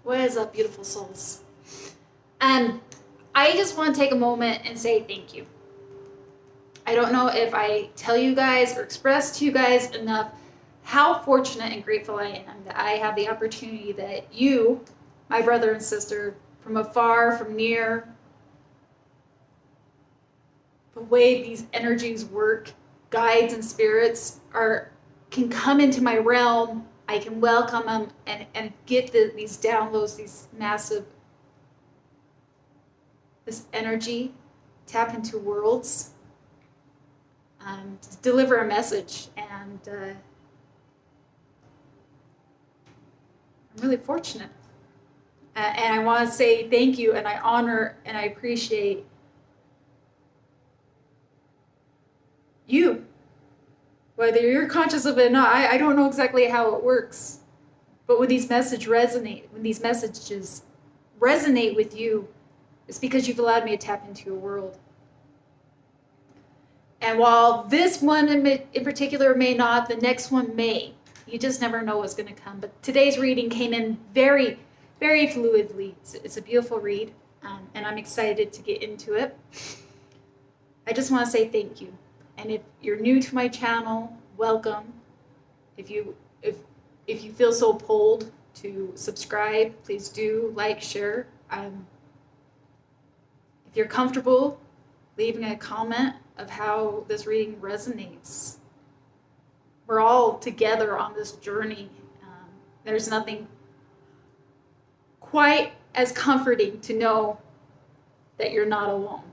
What is up, beautiful souls? I just want to take a moment and say thank you. I don't know if I tell you guys or express to you guys enough how fortunate and grateful I am that I have the opportunity that you, my brother and sister, from afar, from near, the way these energies work, guides and spirits can come into my realm. I can welcome them and get these downloads, these massive, this energy, tap into worlds, to deliver a message. And I'm really fortunate. And I want to say thank you, and I honor and I appreciate you. Whether you're conscious of it or not, I don't know exactly how it works. But when these messages resonate with you, it's because you've allowed me to tap into your world. And while this one in particular may not, the next one may. You just never know what's going to come. But today's reading came in very, very fluidly. It's a beautiful read, and I'm excited to get into it. I just want to say thank you. And if you're new to my channel, welcome. If you feel so pulled to subscribe, please do like, share. If you're comfortable leaving a comment of how this reading resonates, we're all together on this journey. There's nothing quite as comforting to know that you're not alone.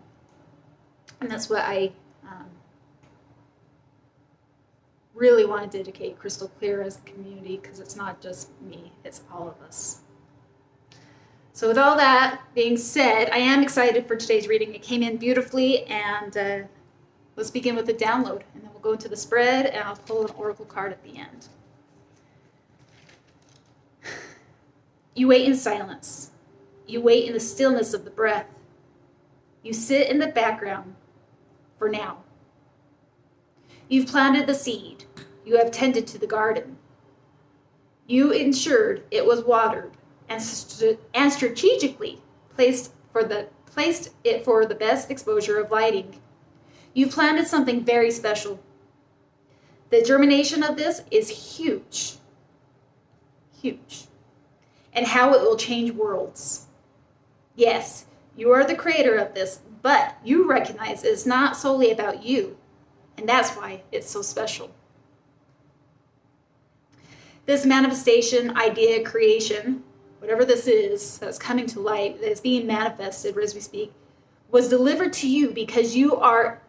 And that's what I really want to dedicate Crystal Clear as a community, because it's not just me, it's all of us. So with all that being said, I am excited for today's reading. It came in beautifully, and let's begin with the download, and then we'll go into the spread, and I'll pull an oracle card at the end. You wait in silence. You wait in the stillness of the breath. You sit in the background for now. You've planted the seed. You have tended to the garden. You ensured it was watered and strategically placed it for the best exposure of lighting. You've planted something very special. The germination of this is huge. Huge. And how it will change worlds. Yes, you are the creator of this, but you recognize it's not solely about you. And that's why it's so special. This manifestation, idea, creation, whatever this is that's coming to light, that's being manifested as we speak, was delivered to you because you are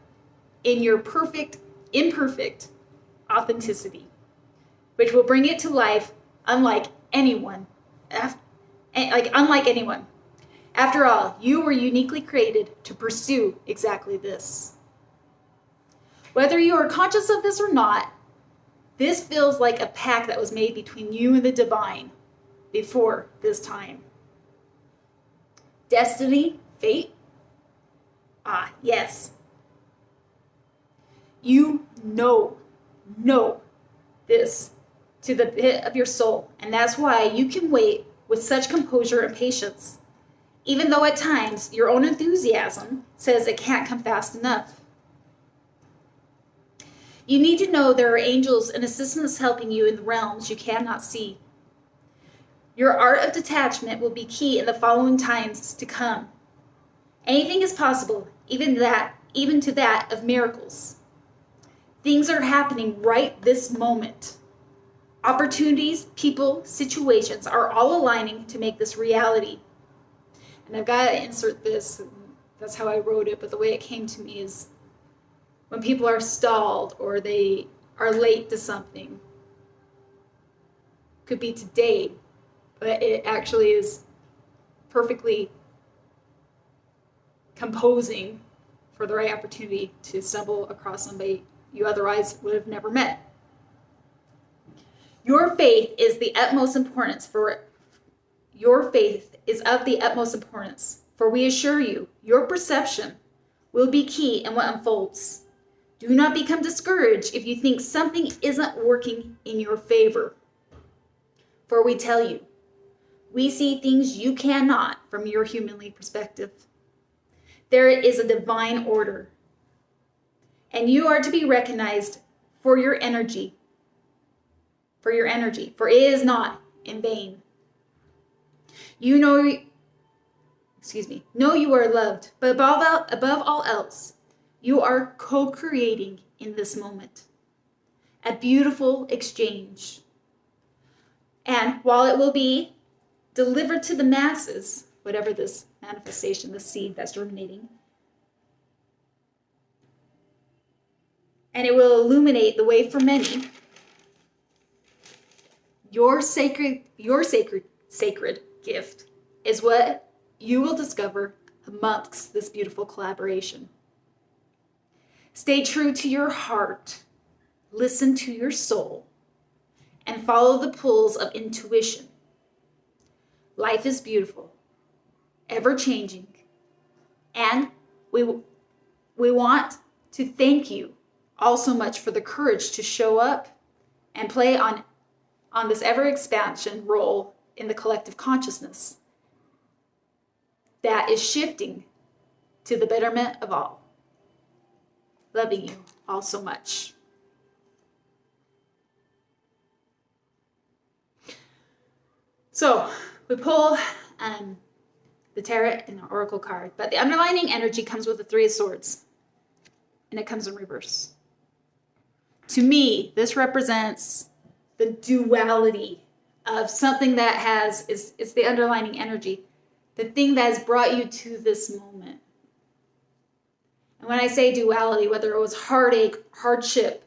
in your imperfect authenticity, which will bring it to life unlike anyone. Unlike anyone. After all, you were uniquely created to pursue exactly this. Whether you are conscious of this or not, this feels like a pact that was made between you and the divine before this time. Destiny, fate? Ah, yes. You know this to the pit of your soul, and that's why you can wait with such composure and patience, even though at times your own enthusiasm says it can't come fast enough. You need to know there are angels and assistants helping you in the realms you cannot see. Your art of detachment will be key in the following times to come. Anything is possible, even to that of miracles. Things are happening right this moment. Opportunities, people, situations are all aligning to make this reality. And I've got to insert this. That's how I wrote it, but the way it came to me is when people are stalled or they are late to something. Could be today, but it actually is perfectly composing for the right opportunity to stumble across somebody you otherwise would have never met. Your faith is of the utmost importance, for we assure you, your perception will be key in what unfolds. Do not become discouraged if you think something isn't working in your favor. For we tell you, We see things you cannot from your humanly perspective. There is a divine order, and you are to be recognized for your energy, for it is not in vain. You know you are loved, but above all else, you are co-creating in this moment. A beautiful exchange. And while it will be delivered to the masses, whatever this manifestation, the seed that's germinating, and it will illuminate the way for many, your sacred gift is what you will discover amongst this beautiful collaboration. Stay true to your heart, listen to your soul, and follow the pulls of intuition. Life is beautiful, ever-changing, and we want to thank you all so much for the courage to show up and play on this ever-expansion role in the collective consciousness that is shifting to the betterment of all. Loving you all so much. So we pull the tarot and the oracle card, but the underlining energy comes with the Three of Swords, and it comes in reverse. To me, this represents the duality of something that it's the underlining energy, the thing that has brought you to this moment. And when I say duality, whether it was heartache, hardship,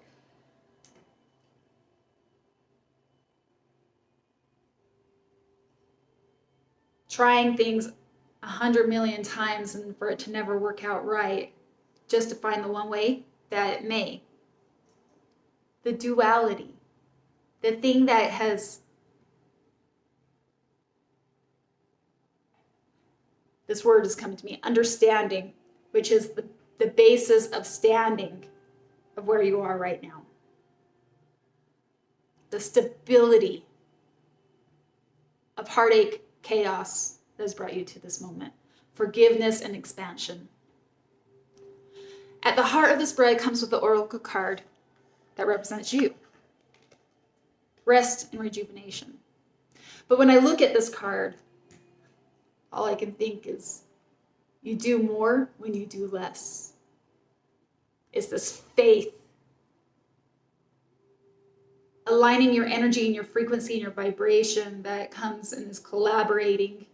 trying things 100 million times and for it to never work out right, just to find the one way that it may. The duality, the thing that has, this word is coming to me, understanding, which is the basis of standing of where you are right now. The stability of heartache, chaos that has brought you to this moment. Forgiveness and expansion. At the heart of this spread comes with the oracle card that represents you. Rest and rejuvenation. But when I look at this card, all I can think is you do more when you do less. It's this faith. Aligning your energy and your frequency and your vibration that comes and is collaborating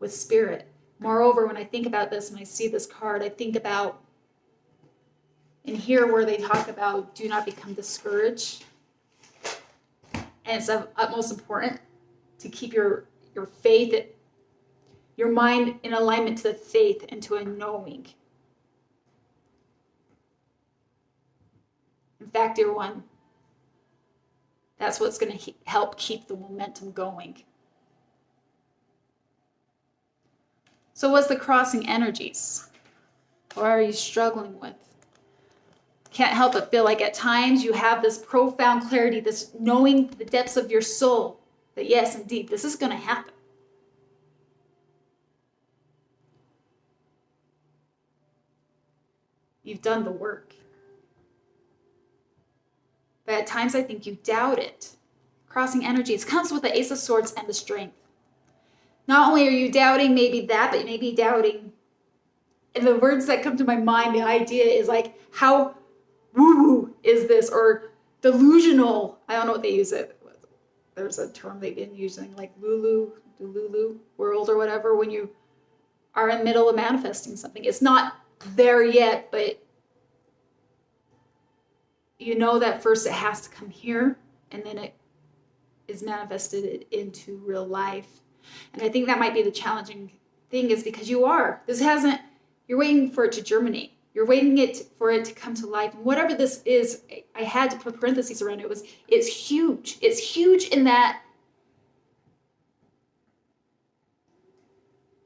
with spirit. Moreover, when I think about this and I see this card, I think about in here where they talk about do not become discouraged. And it's of utmost important to keep your faith, your mind in alignment to the faith and to a knowing. In fact, dear one, that's what's going to help keep the momentum going. So what's the crossing energies? What are you struggling with? Can't help but feel like at times you have this profound clarity, this knowing the depths of your soul that yes, indeed, this is going to happen. You've done the work. But at times I think you doubt it. Crossing energies comes with the Ace of Swords and the Strength. Not only are you doubting maybe that, but maybe doubting, and the words that come to my mind, the idea is like, how woo-woo is this? Or delusional. I don't know what they use it. There's a term they've been using, like Lulu world or whatever, when you are in the middle of manifesting something. It's not there yet, but you know that first it has to come here, and then it is manifested into real life. And I think that might be the challenging thing, is because you're waiting for it to germinate. You're waiting for it to come to life. And whatever this is, I had to put parentheses around it, it's huge. It's huge in that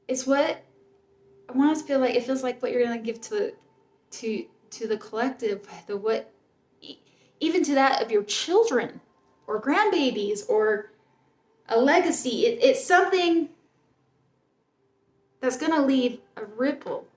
it's what I want to feel like. It feels like what you're going to give to the collective, even to that of your children or grandbabies or a legacy. It's something that's going to leave a ripple.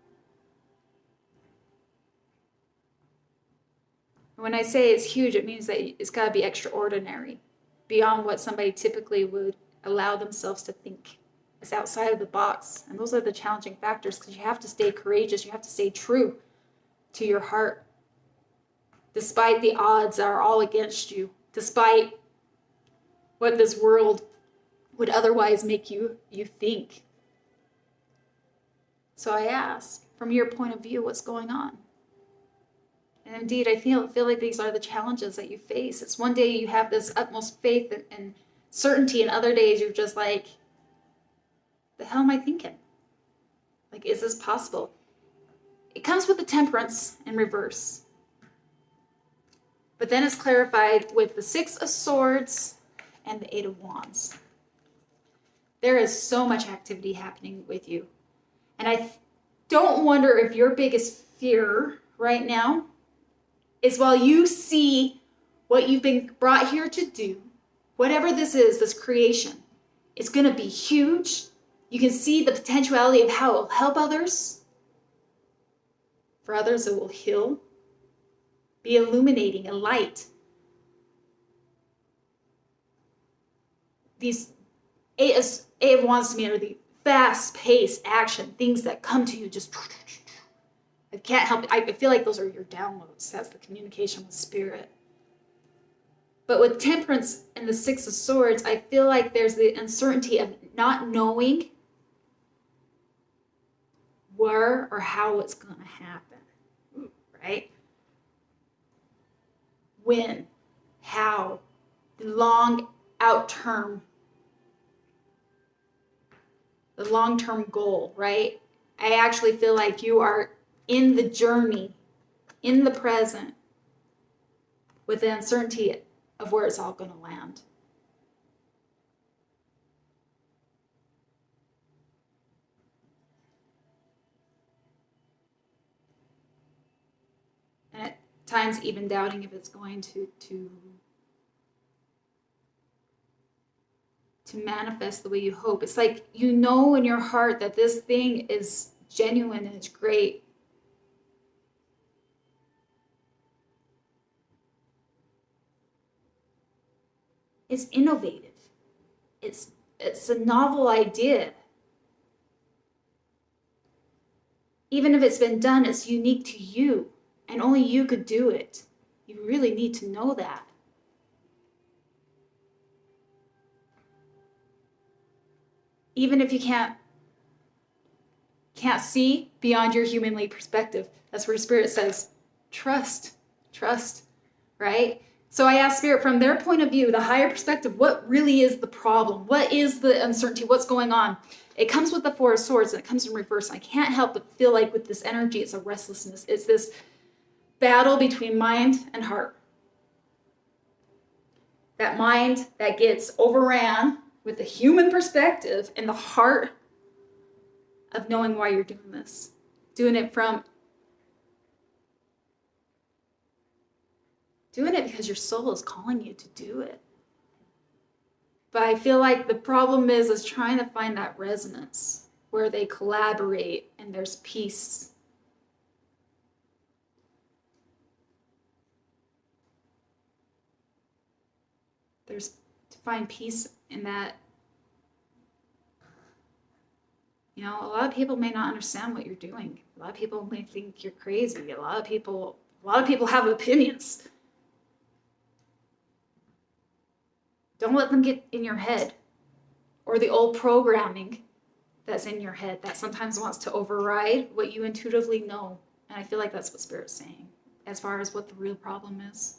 When I say it's huge, it means that it's got to be extraordinary, beyond what somebody typically would allow themselves to think. It's outside of the box. And those are the challenging factors, because you have to stay courageous. You have to stay true to your heart, despite the odds are all against you, despite what this world would otherwise make you think. So I ask, from your point of view, what's going on? And indeed, I feel like these are the challenges that you face. It's one day you have this utmost faith and certainty, and other days you're just like, the hell am I thinking? Like, is this possible? It comes with the temperance in reverse. But then it's clarified with the 6 of Swords and the 8 of Wands. There is so much activity happening with you. And I don't wonder if your biggest fear right now is, while you see what you've been brought here to do, whatever this is, this creation, it's going to be huge. You can see the potentiality of how it will help others. For others, it will heal, be illuminating, a light. These 8 of Wands to me are the fast-paced action, things that come to you just... I can't help it. I feel like those are your downloads. That's the communication with spirit. But with temperance and the 6 of Swords, I feel like there's the uncertainty of not knowing where or how it's going to happen, right? When, how, the long-term goal, right? I actually feel like you are in the journey, in the present, with the uncertainty of where it's all going to land. And at times even doubting if it's going to manifest the way you hope. It's like you know in your heart that this thing is genuine and it's great. It's innovative. It's a novel idea. Even if it's been done, it's unique to you, and only you could do it. You really need to know that. Even if you can't see beyond your humanly perspective, that's where Spirit says, trust, right? So I ask Spirit, from their point of view, the higher perspective, what really is the problem? What is the uncertainty? What's going on? It comes with the 4 of Swords, and it comes in reverse. I can't help but feel like with this energy, it's a restlessness. It's this battle between mind and heart. That mind that gets overran with the human perspective, and the heart of knowing why you're doing this. Doing it because your soul is calling you to do it. But I feel like the problem is trying to find that resonance where they collaborate and there's peace. There's to find peace in that. You know, a lot of people may not understand what you're doing. A lot of people may think you're crazy. A lot of people have opinions. Don't let them get in your head, or the old programming that's in your head that sometimes wants to override what you intuitively know. And I feel like that's what Spirit's saying as far as what the real problem is.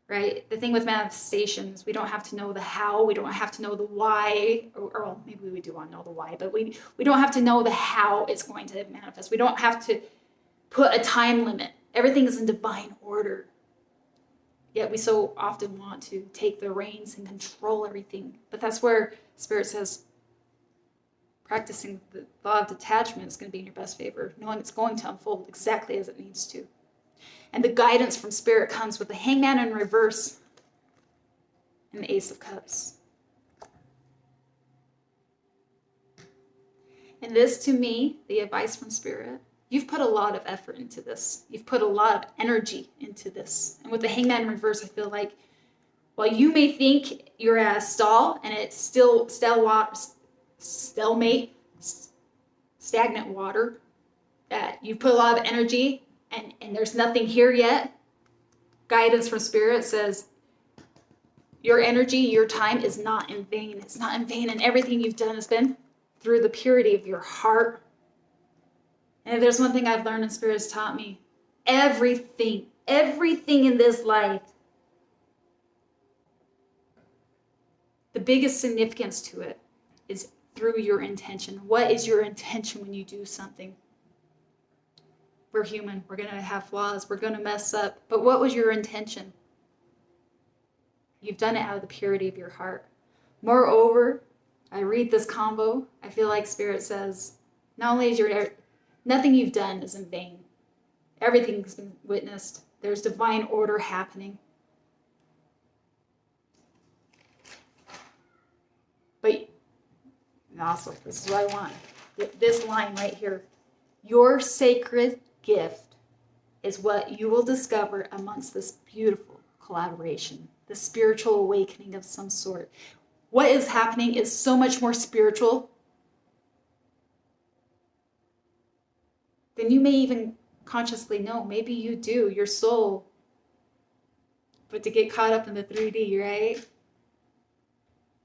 Right? The thing with manifestations, we don't have to know the how, we don't have to know the why, or well, maybe we do want to know the why, but we don't have to know the how it's going to manifest. We don't have to put a time limit. Everything is in divine order. Yet we so often want to take the reins and control everything. But that's where Spirit says practicing the law of detachment is going to be in your best favor, knowing it's going to unfold exactly as it needs to. And the guidance from Spirit comes with the Hangman in reverse and the Ace of Cups. And this, to me, the advice from Spirit, you've put a lot of effort into this. You've put a lot of energy into this. And with the Hangman in reverse, I feel like while you may think you're at a stall and it's still stalemate, stagnant water, that you put a lot of energy and there's nothing here yet, guidance from Spirit says your energy, your time is not in vain. It's not in vain, and everything you've done has been through the purity of your heart. And if there's one thing I've learned and Spirit has taught me, everything in this life, the biggest significance to it is through your intention. What is your intention when you do something? We're human. We're going to have flaws. We're going to mess up. But what was your intention? You've done it out of the purity of your heart. Moreover, I read this combo. I feel like Spirit says, not only is nothing you've done is in vain. Everything's been witnessed. There's divine order happening. But also, this is what I want. This line right here. Your sacred gift is what you will discover amongst this beautiful collaboration, the spiritual awakening of some sort. What is happening is so much more spiritual than you may even consciously know. Maybe you do, your soul. But to get caught up in the 3D, right?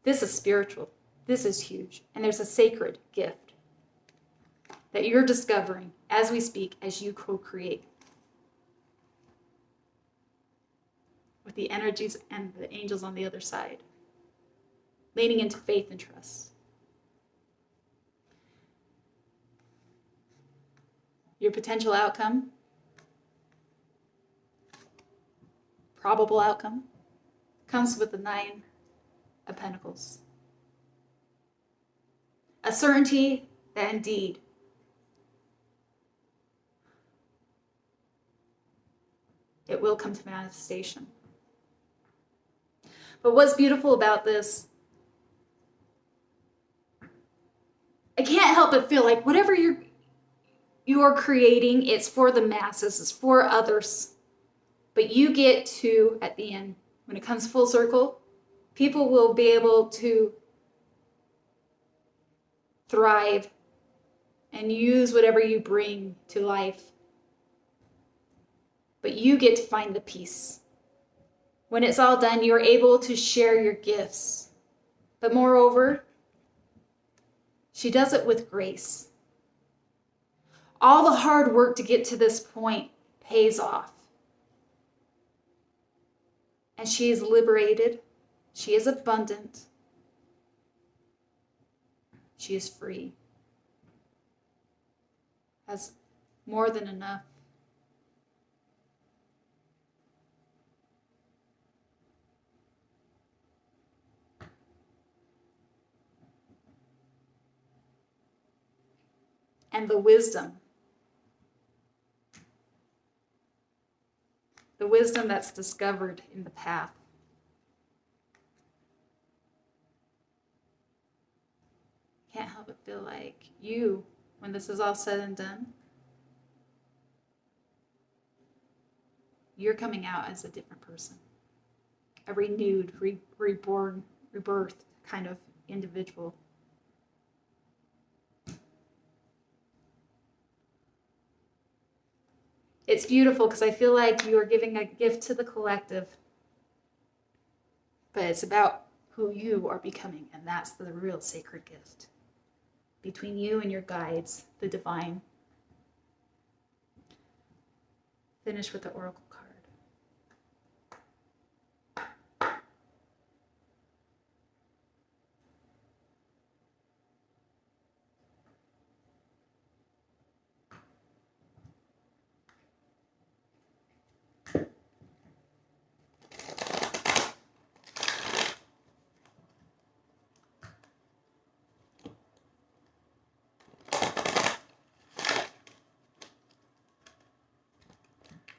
This is spiritual. This is huge. And there's a sacred gift that you're discovering as we speak, as you co-create with the energies and the angels on the other side, leaning into faith and trust. Your potential outcome, probable outcome, comes with the 9 of Pentacles. A certainty that indeed it will come to manifestation. But what's beautiful about this, I can't help but feel like whatever you're creating, it's for the masses, it's for others. But you get to, at the end, when it comes full circle, people will be able to thrive and use whatever you bring to life. But you get to find the peace. When it's all done, you're able to share your gifts. But moreover, she does it with grace. All the hard work to get to this point pays off. And she is liberated. She is abundant. She is free. Has more than enough. And the wisdom that's discovered in the path. Can't help but feel like you, when this is all said and done, you're coming out as a different person. A renewed, reborn, rebirthed kind of individual. It's beautiful because I feel like you are giving a gift to the collective, but it's about who you are becoming, and that's the real sacred gift between you and your guides, the divine. Finish with the oracle card.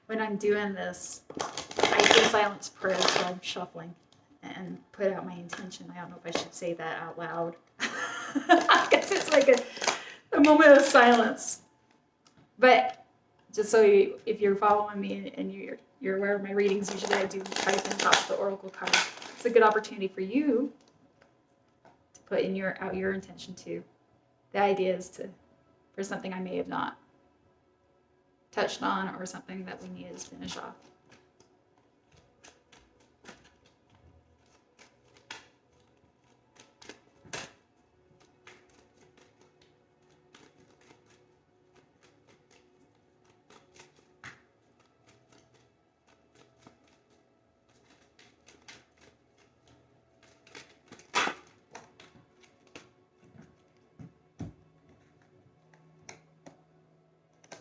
When I'm doing this, I do silence prayers while I'm shuffling. And and put out my intention. I don't know if I should say that out loud. I guess it's like a moment of silence. But just so if you're following me and you're aware of my readings, usually I do type in top of the oracle card. It's a good opportunity for you to put in out your intention too. The idea is for something I may have not touched on, or something that we needed to finish off.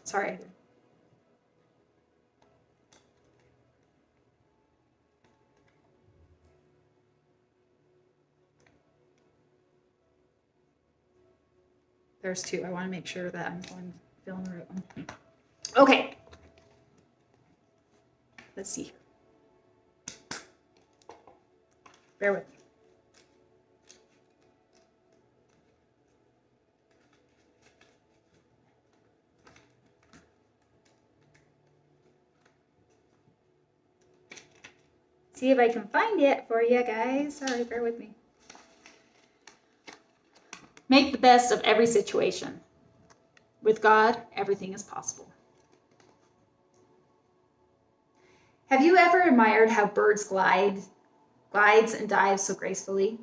Sorry. There's two. I want to make sure that I'm filling the right one. Okay. Let's see here. Bear with me. See if I can find it for you guys. Sorry, bear with me. Make the best of every situation. With God, everything is possible. Have you ever admired how birds glides and dives so gracefully?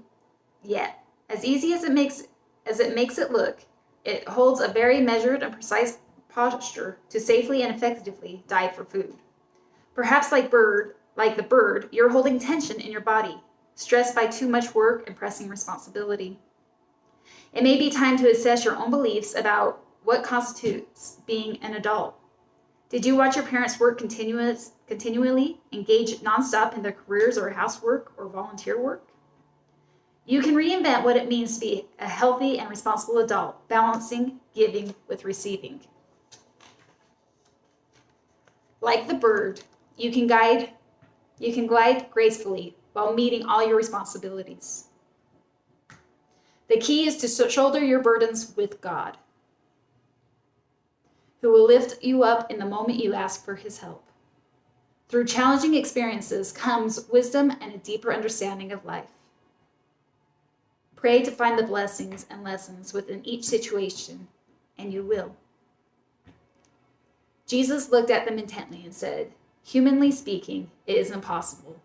Yet, as easy as it makes it look, it holds a very measured and precise posture to safely and effectively dive for food. Perhaps like the bird, you're holding tension in your body, stressed by too much work and pressing responsibility. It may be time to assess your own beliefs about what constitutes being an adult. Did you watch your parents work continually, engage nonstop in their careers or housework or volunteer work? You can reinvent what it means to be a healthy and responsible adult, balancing giving with receiving. Like the bird, you can glide gracefully while meeting all your responsibilities. The key is to shoulder your burdens with God, who will lift you up in the moment you ask for his help. Through challenging experiences comes wisdom and a deeper understanding of life. Pray to find the blessings and lessons within each situation, and you will. Jesus looked at them intently and said, "Humanly speaking, it is impossible.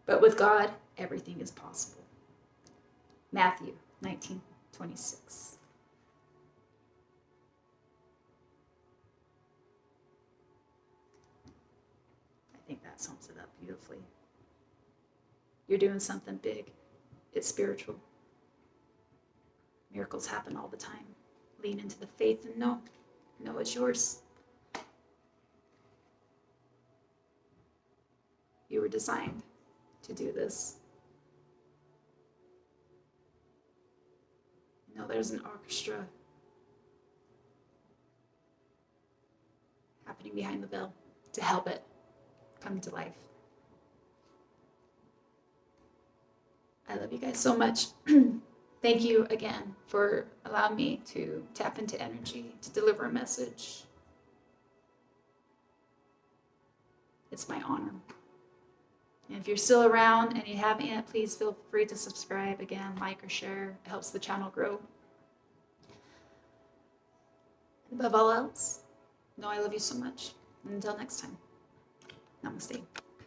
But with God, everything is possible." Matthew 19:26. I think that sums it up beautifully. You're doing something big. It's spiritual. Miracles happen all the time. Lean into the faith and know it's yours. You were designed to do this. There's an orchestra happening behind the veil to help it come to life. I love you guys so much. Thank you again for allowing me to tap into energy, to deliver a message. It's my honor. And if you're still around and you haven't yet, please feel free to subscribe again, like or share. It helps the channel grow. Above all else, know I love you so much. And until next time, namaste.